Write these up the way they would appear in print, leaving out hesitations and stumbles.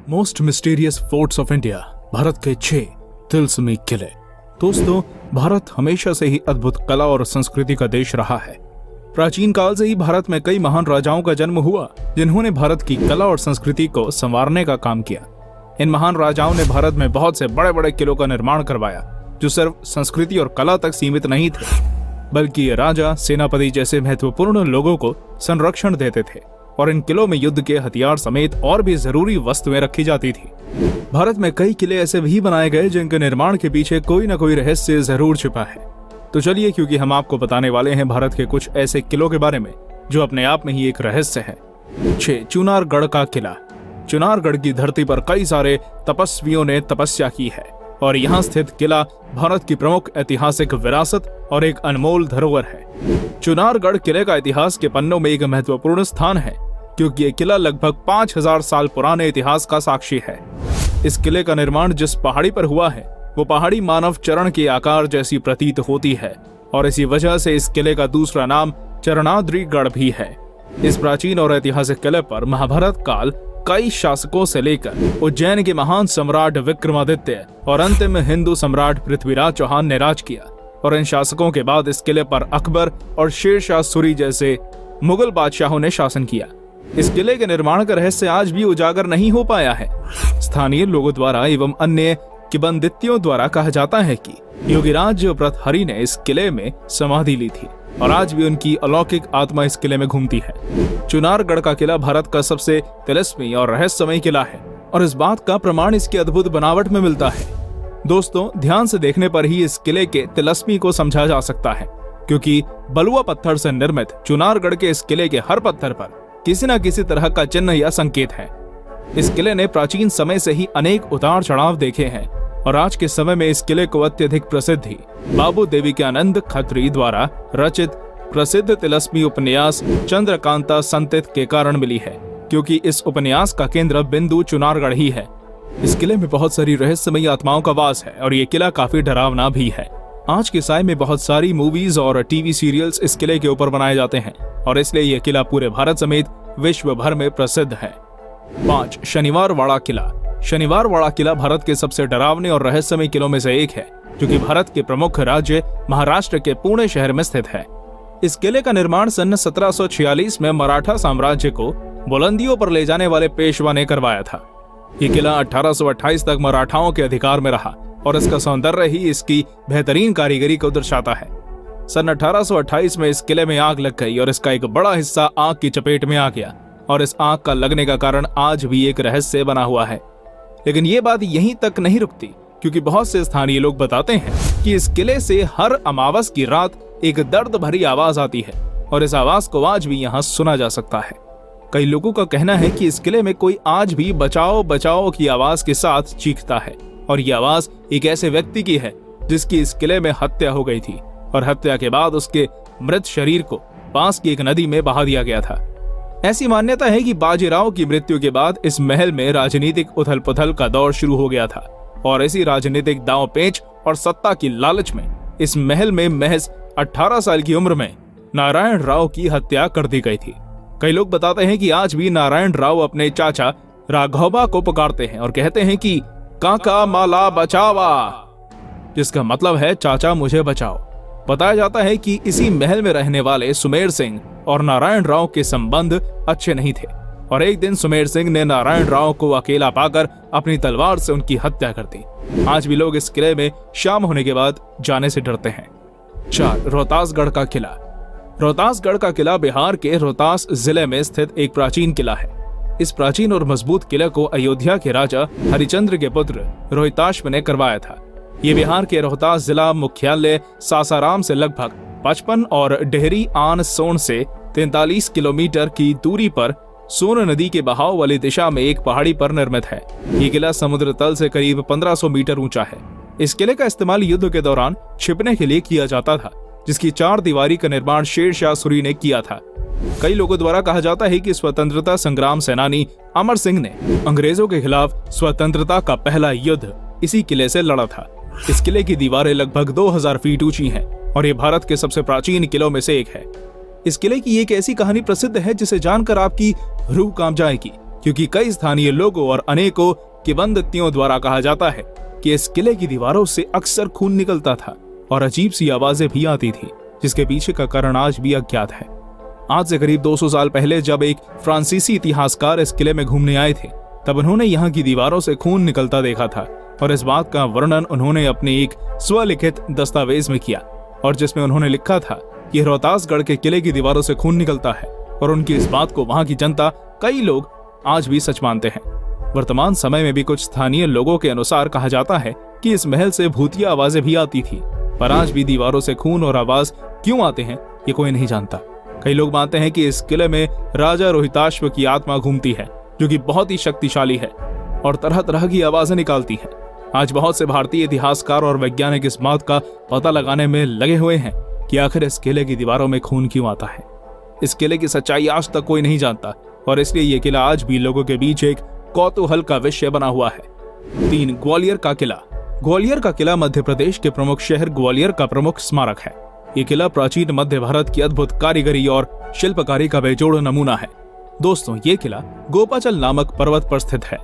Most mysterious forts of India, Bharat के 6 तिलस्मी किले। दोस्तों, भारत हमेशा से ही अद्भुत कला और संस्कृति का देश रहा है। प्राचीन काल से ही भारत में कई महान राजाओं का जन्म हुआ, जिन्होंने भारत की कला और संस्कृति को संवारने का काम किया। इन महान राजाओं ने भारत में बहुत से बड़े बड़े किलों का निर्माण करवाया, जो सिर्फ संस्कृति और कला तक सीमित नहीं थे, बल्कि ये राजा, सेनापति जैसे महत्वपूर्ण लोगों को संरक्षण देते थे और इन किलों में युद्ध के हथियार समेत और भी जरूरी वस्तुएं रखी जाती थी। भारत में कई किले ऐसे भी बनाए गए जिनके निर्माण के पीछे कोई न कोई रहस्य जरूर छिपा है। तो चलिए, क्योंकि हम आपको बताने वाले हैं भारत के कुछ ऐसे किलों के बारे में जो अपने आप में ही एक रहस्य है। 6. चुनारगढ़ का किला। चुनारगढ़ की धरती पर कई सारे तपस्वियों ने तपस्या की है और यहाँ स्थित किला भारत की प्रमुख ऐतिहासिक विरासत और एक अनमोल धरोहर है। चुनारगढ़ किले का इतिहास के पन्नों में एक महत्वपूर्ण स्थान है, क्योंकि ये किला लगभग 5000 साल पुराने इतिहास का साक्षी है। इस किले का निर्माण जिस पहाड़ी पर हुआ है, वो पहाड़ी मानव चरण के आकार जैसी प्रतीत होती है और इसी वजह से इस किले का दूसरा नाम चरणाद्रिगढ़ भी है। इस प्राचीन और ऐतिहासिक किले पर महाभारत काल कई शासकों से लेकर उज्जैन के महान सम्राट विक्रमादित्य और अंतिम हिंदू सम्राट पृथ्वीराज चौहान ने राज किया और इन शासकों के बाद इस किले पर अकबर और शेरशाह सूरी जैसे मुगल बादशाहों ने शासन किया। इस किले के निर्माण का रहस्य आज भी उजागर नहीं हो पाया है। स्थानीय लोगों द्वारा एवं अन्य किंवदंतियों द्वारा कहा जाता है कि योगीराज भर्तृहरि ने इस किले में समाधि ली थी और आज भी उनकी अलौकिक आत्मा इस किले में घूमती है। चुनारगढ़ का किला भारत का सबसे तिलस्मी और रहस्यमय किला है और इस बात का प्रमाण इसकी अद्भुत बनावट में मिलता है। दोस्तों, ध्यान से देखने पर ही इस किले के तिलस्मी को समझा जा सकता है, क्योंकि बलुआ पत्थर से निर्मित चुनारगढ़ के इस किले के हर पत्थर पर किसी न किसी तरह का चिन्ह या संकेत है। इस किले ने प्राचीन समय से ही अनेक उतार चढ़ाव देखे हैं और आज के समय में इस किले को अत्यधिक प्रसिद्धि बाबू देविकानंद खत्री द्वारा रचित प्रसिद्ध तिलस्मी उपन्यास चंद्रकांता संतित के कारण मिली है, क्योंकि इस उपन्यास का केंद्र बिंदु चुनारगढ़ ही है। इस किले में बहुत सारी रहस्यमयी आत्माओं का वास है और ये किला काफी डरावना भी है। आज के समय में बहुत सारी मूवीज और टीवी सीरियल्स इस किले के ऊपर बनाए जाते हैं और इसलिए यह किला पूरे भारत समेत विश्व भर में प्रसिद्ध है। 5. शनिवारवाड़ा किला। शनिवारवाड़ा किला भारत के सबसे डरावने और रहस्यमय किलों में से एक है, जो कि भारत के प्रमुख राज्य महाराष्ट्र के पुणे शहर में स्थित है। इस किले का निर्माण सन 1746 में मराठा साम्राज्य को बुलंदियों पर ले जाने वाले पेशवा ने करवाया था। ये किला 1828 तक मराठाओं के अधिकार में रहा और इसका सौंदर्य ही इसकी बेहतरीन कारीगरी को दर्शाता है। सन 1828 में इस किले में आग लग गई और इसका एक बड़ा हिस्सा आग की चपेट में आ गया और इस आग का लगने का कारण आज भी एक रहस्य बना हुआ है। लेकिन ये बात यहीं तक नहीं रुकती, क्योंकि बहुत से स्थानीय लोग बताते हैं कि इस किले से हर अमावस की रात एक दर्द भरी आवाज आती है और इस आवाज को आज भी यहाँ सुना जा सकता है। कई लोगों का कहना है कि इस किले में कोई आज भी बचाओ बचाओ की आवाज के साथ चीखता है और ये आवाज एक ऐसे व्यक्ति की है जिसकी इस किले में हत्या हो गई थी और हत्या के बाद उसके मृत शरीर को पास की एक नदी में बहा दिया गया था। ऐसी मान्यता है कि बाजीराव की मृत्यु के बाद इस महल में राजनीतिक उथल पुथल का दौर शुरू हो गया था और इसी राजनीतिक दांव पेच और सत्ता की लालच में इस महल में महज 18 साल की उम्र में नारायण राव की हत्या कर दी गई थी। कई लोग बताते हैं कि आज भी नारायण राव अपने चाचा राघोबा को पुकारते हैं और कहते हैं कि काका माला बचावा, जिसका मतलब है चाचा मुझे बचाओ। बताया जाता है कि इसी महल में रहने वाले सुमेर सिंह और नारायण राव के संबंध अच्छे नहीं थे और एक दिन सुमेर सिंह ने नारायण राव को अकेला पाकर अपनी तलवार से उनकी हत्या कर दी। आज भी लोग इस किले में शाम होने के बाद जाने से डरते हैं। 4. रोहतासगढ़ का किला। रोहतासगढ़ का किला बिहार के रोहतास जिले में स्थित एक प्राचीन किला है। इस प्राचीन और मजबूत किले को अयोध्या के राजा हरिचंद्र के पुत्र रोहिताश्व ने करवाया था। ये बिहार के रोहतास जिला मुख्यालय सासाराम से लगभग 55 और डेहरी आन सोन से 43 किलोमीटर की दूरी पर सोन नदी के बहाव वाली दिशा में एक पहाड़ी पर निर्मित है। ये किला समुद्र तल से करीब 1500 मीटर ऊंचा है। इस किले का इस्तेमाल युद्ध के दौरान छिपने के लिए किया जाता था, जिसकी 4 दीवारी का निर्माण शेरशाह सूरी ने किया था। कई लोगों द्वारा कहा जाता है कि स्वतंत्रता संग्राम सेनानी अमर सिंह ने अंग्रेजों के खिलाफ स्वतंत्रता का पहला युद्ध इसी किले से लड़ा था। इस किले की दीवारें लगभग 2000 फीट ऊंची हैं और ये भारत के सबसे प्राचीन किलों में से एक है। इस किले की एक ऐसी कहानी प्रसिद्ध है जिसे जानकर आपकी रूह कांप जाएगी। क्योंकि कई स्थानीय लोगों और अनेकों किंवदंतियों द्वारा कहा जाता है कि इस किले की दीवारों से अक्सर खून निकलता था और अजीब सी आवाजें भी आती थी, जिसके पीछे का कारण आज भी अज्ञात है। आज से करीब 200 साल पहले जब एक फ्रांसीसी इतिहासकार इस किले में घूमने आए थे, तब उन्होंने यहाँ की दीवारों से खून निकलता देखा था और इस बात का वर्णन उन्होंने अपने एक स्वलिखित दस्तावेज में किया, और जिसमें उन्होंने लिखा था कि रोहतासगढ़ के किले की दीवारों से खून निकलता है, और उनकी इस बात को वहां की जनता, कई लोग आज भी सच मानते हैं। वर्तमान समय में भी कुछ स्थानीय लोगों के अनुसार कहा जाता है कि इस महल से भूतिया आवाजें भी आती थी, पर आज भी दीवारों से खून और आवाज क्यों आते हैं ये कोई नहीं जानता। कई लोग मानते हैं कि इस किले में राजा रोहिताश्व की आत्मा घूमती है, जो कि बहुत ही शक्तिशाली है और तरह तरह की आवाजें निकालती है। आज बहुत से भारतीय इतिहासकार और वैज्ञानिक इस बात का पता लगाने में लगे हुए हैं कि आखिर इस किले की दीवारों में खून क्यों आता है। इस किले की सच्चाई आज तक कोई नहीं जानता और इसलिए ये किला आज भी लोगों के बीच एक कौतूहल का विषय बना हुआ है। 3. ग्वालियर का किला। ग्वालियर का किला मध्य प्रदेश के प्रमुख शहर ग्वालियर का प्रमुख स्मारक है। ये किला प्राचीन मध्य भारत की अद्भुत कारीगरी और शिल्पकारी का बेजोड़ नमूना है। दोस्तों, ये किला गोपाचल नामक पर्वत पर स्थित है।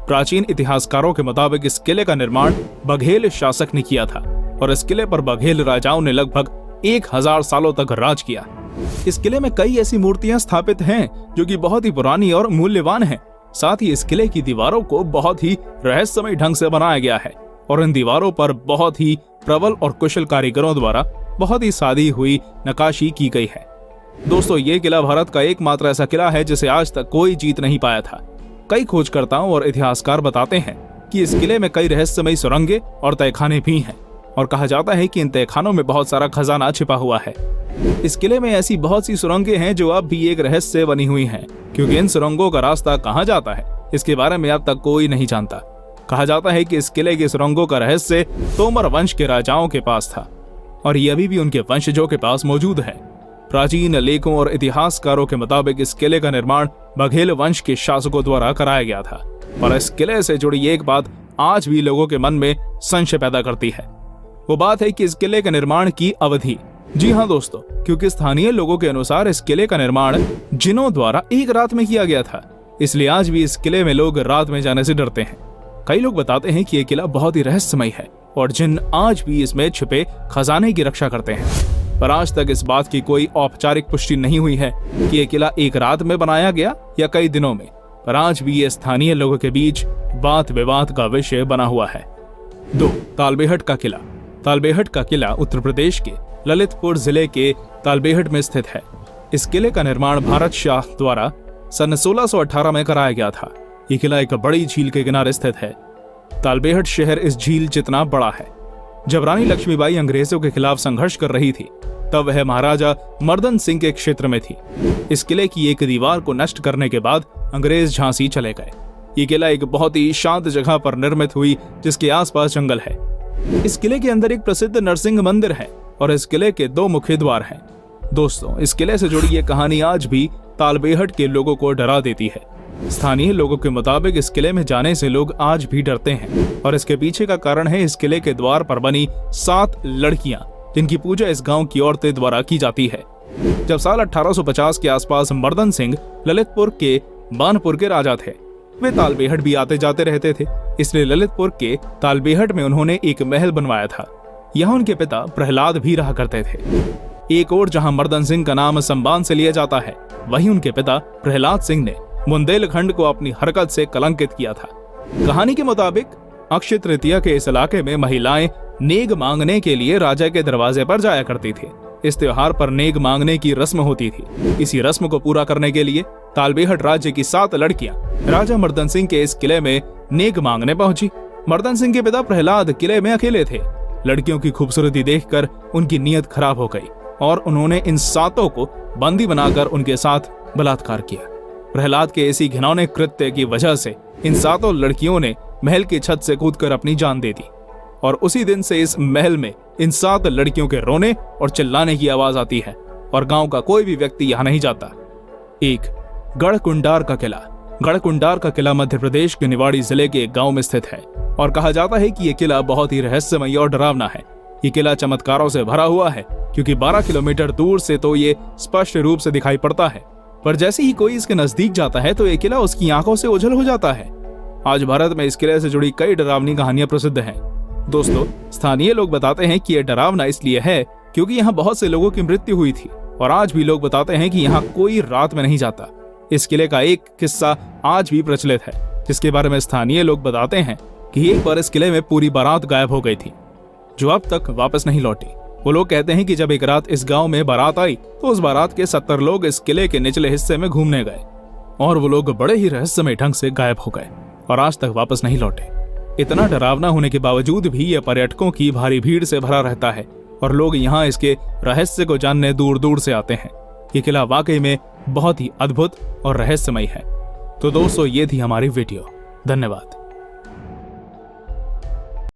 प्राचीन इतिहासकारों के मुताबिक इस किले का निर्माण बघेल शासक ने किया था और इस किले पर बघेल राजाओं ने लगभग 1000 सालों तक राज किया। इस किले में कई ऐसी मूर्तियां स्थापित हैं जो कि बहुत ही पुरानी और मूल्यवान हैं। साथ ही इस किले की दीवारों को बहुत ही रहस्यमय ढंग से बनाया गया है और इन दीवारों पर बहुत ही प्रबल और कुशल कारीगरों द्वारा बहुत ही सादी हुई नक्काशी की गई है। दोस्तों, ये किला भारत का एकमात्र ऐसा किला है जिसे आज तक कोई जीत नहीं पाया था। कई खोजकर्ताओं और इतिहासकार बताते हैं कि इस किले में कई रहस्यमय सुरंगें और तहखाने भी हैं और कहा जाता है कि इन तहखानों में बहुत सारा खजाना छिपा हुआ है। इस किले में ऐसी बहुत सी सुरंगें हैं जो अब भी एक रहस्य बनी हुई हैं, क्योंकि इन सुरंगों का रास्ता कहाँ जाता है इसके बारे में अब तक कोई नहीं जानता। कहा जाता है कि इस किले की सुरंगों का रहस्य तोमर वंश के राजाओं के पास था और ये अभी भी उनके वंशजों के पास मौजूद है। प्राचीन लेखों और इतिहासकारों के मुताबिक इस किले का निर्माण बघेल वंश के शासकों द्वारा कराया गया था, पर इस किले से जुड़ी एक बात आज भी लोगों के मन में संशय पैदा करती है। वो बात है कि इस किले के निर्माण की अवधि। जी हाँ दोस्तों, क्योंकि स्थानीय लोगों के अनुसार इस किले का निर्माण जिनों द्वारा एक रात में किया गया था, इसलिए आज भी इस किले में लोग रात में जाने से डरते हैं। कई लोग बताते हैं कि यह किला बहुत ही रहस्यमय है और जिन आज भी इसमें छिपे खजाने की रक्षा करते हैं, पर आज तक इस बात की कोई औपचारिक पुष्टि नहीं हुई है कि यह किला एक रात में बनाया गया या कई दिनों में, पर आज भी ये स्थानीय लोगों के बीच बात विवाद का विषय बना हुआ है। 2. तालबेहट का किला। तालबेहट का किला उत्तर प्रदेश के ललितपुर जिले के तालबेहट में स्थित है। इस किले का निर्माण भारत शाह द्वारा सन 1618 में कराया गया था। ये किला एक बड़ी झील के किनारे स्थित है। तालबेहट शहर इस झील जितना बड़ा है। जब रानी लक्ष्मीबाई अंग्रेजों के खिलाफ संघर्ष कर रही थी, तब वह महाराजा मर्दन सिंह के क्षेत्र में थी। इस किले की एक दीवार को नष्ट करने के बाद अंग्रेज झांसी चले गए। ये किला एक बहुत ही शांत जगह पर निर्मित हुई, जिसके आसपास जंगल है। इस किले के अंदर एक प्रसिद्ध नरसिंह मंदिर है और इस किले के 2 मुख्य द्वार हैं। दोस्तों, इस किले से जुड़ी ये कहानी आज भी तालबेहट के लोगों को डरा देती है। स्थानीय लोगों के मुताबिक इस किले में जाने से लोग आज भी डरते हैं और इसके पीछे का कारण है इस किले के द्वार पर बनी 7 लड़कियां, जिनकी पूजा इस गांव की औरतें द्वारा की जाती है। जब साल 1850 के आसपास मर्दन सिंह ललितपुर के बानपुर के राजा थे। वे तालबेहट भी आते जाते रहते थे, इसलिए ललितपुर के तालबेहट में उन्होंने एक महल बनवाया था। यहाँ उनके पिता प्रहलाद भी रहा करते थे। एक और जहाँ मर्दन सिंह का नाम सम्मान से लिया जाता है, वहीं उनके पिता प्रहलाद सिंह ने बुंदेलखंड को अपनी हरकत से कलंकित किया था। कहानी के मुताबिक अक्षय तृतीया के इस इलाके में महिलाएं नेग मांगने के लिए राजा के दरवाजे पर जाया करती थी। इस त्योहार पर नेग मांगने की रस्म होती थी। इसी रस्म को पूरा करने के लिए तालबेहट राज्य की 7 लड़कियां राजा मर्दन सिंह के इस किले में नेग मांगने पहुंची। मर्दन सिंह के पिता प्रहलाद किले में अकेले थे। लड़कियों की खूबसूरती देखकर उनकी नीयत खराब हो गई और उन्होंने इन 7 को बंदी बनाकर उनके साथ बलात्कार किया। प्रहलाद के इसी घिनौने कृत्य की वजह से इन 7 लड़कियों ने महल की छत से कूदकर अपनी जान दे दी और उसी दिन से इस महल में इन 7 लड़कियों के रोने और चिल्लाने की आवाज आती है और गांव का कोई भी व्यक्ति यहाँ नहीं जाता। 1. गढ़कुंडार का किला। गढ़कुंडार का किला मध्य प्रदेश के निवाड़ी जिले के एक गांव में स्थित है और कहा जाता है कि यह किला बहुत ही रहस्यमय और डरावना है। ये किला चमत्कारों से भरा हुआ है, क्योंकि 12 किलोमीटर दूर से तो ये स्पष्ट रूप से दिखाई पड़ता है, पर जैसे ही कोई इसके नजदीक जाता है तो ये किला उसकी आंखों से ओझल हो जाता है। आज भारत में इस किले से जुड़ी कई डरावनी कहानियां प्रसिद्ध हैं। दोस्तों, स्थानीय लोग बताते हैं कि यह डरावना इसलिए है क्योंकि यहाँ बहुत से लोगों की मृत्यु हुई थी और आज भी लोग बताते हैं कि यहाँ कोई रात में नहीं जाता। इस किले का एक किस्सा आज भी प्रचलित है, जिसके बारे में स्थानीय लोग बताते हैं कि एक बार इस किले में पूरी बारात गायब हो गई थी, जो अब तक वापस नहीं लौटी। वो लोग कहते हैं कि जब एक रात इस गांव में बारात आई तो उस बारात के 70 लोग इस किले के निचले हिस्से में घूमने गए और वो लोग बड़े ही रहस्यमय ढंग से गायब हो गए और आज तक वापस नहीं लौटे। इतना डरावना होने के बावजूद भी यह पर्यटकों की भारी भीड़ से भरा रहता है और लोग यहाँ इसके रहस्य को जानने दूर दूर से आते हैं। ये किला वाकई में बहुत ही अद्भुत और रहस्यमय है। तो दोस्तों, ये थी हमारी वीडियो। धन्यवाद।